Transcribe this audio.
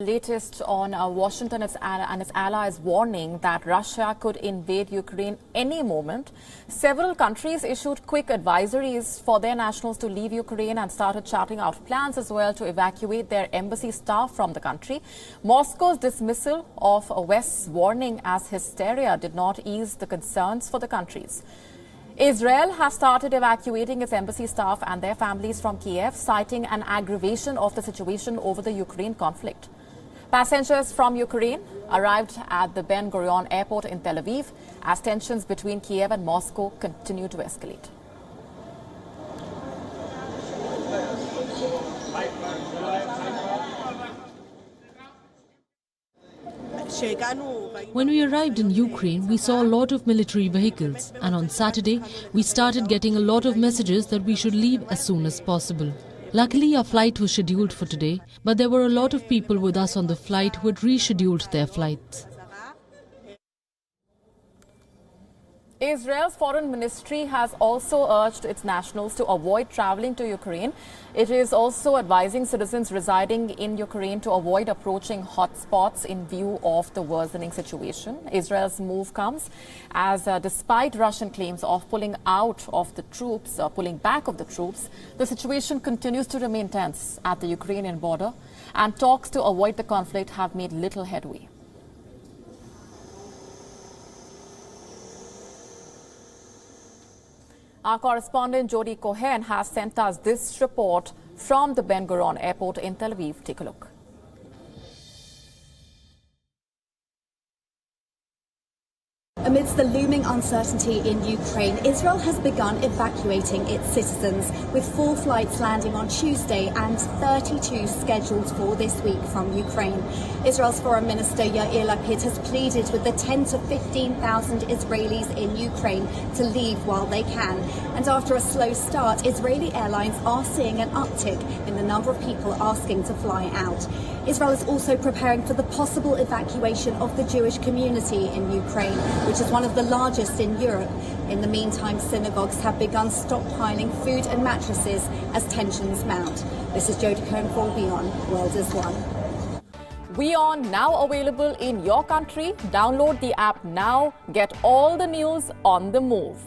Latest on Washington and its allies warning that Russia could invade Ukraine any moment. Several countries issued quick advisories for their nationals to leave Ukraine and started charting out plans as well to evacuate their embassy staff from the country. Moscow's dismissal of West's warning as hysteria did not ease the concerns for the countries. Israel has started evacuating its embassy staff and their families from Kiev, citing an aggravation of the situation over the Ukraine conflict. Passengers from Ukraine arrived at the Ben Gurion airport in Tel Aviv as tensions between Kiev and Moscow continue to escalate. When we arrived in Ukraine, we saw a lot of military vehicles, and on Saturday, we started getting a lot of messages that we should leave as soon as possible. Luckily, our flight was scheduled for today, but there were a lot of people with us on the flight who had rescheduled their flights. Israel's foreign ministry has also urged its nationals to avoid traveling to Ukraine. It is also advising citizens residing in Ukraine to avoid approaching hotspots in view of the worsening situation. Israel's move comes as despite Russian claims of pulling back of the troops, the situation continues to remain tense at the Ukrainian border, and talks to avoid the conflict have made little headway. Our correspondent Jody Cohen has sent us this report from the Ben Gurion airport in Tel Aviv. Take a look. Amidst the looming uncertainty in Ukraine, Israel has begun evacuating its citizens, with 4 flights landing on Tuesday and 32 scheduled for this week from Ukraine. Israel's Foreign Minister Yair Lapid has pleaded with the 10 to 15,000 Israelis in Ukraine to leave while they can. And after a slow start, Israeli airlines are seeing an uptick in the number of people asking to fly out. Israel is also preparing for the possible evacuation of the Jewish community in Ukraine, which is one of the largest in Europe. In the meantime, synagogues have begun stockpiling food and mattresses as tensions mount. This is Jody Cohen for WION World is One. WION now available in your country. Download the app now. Get all the news on the move.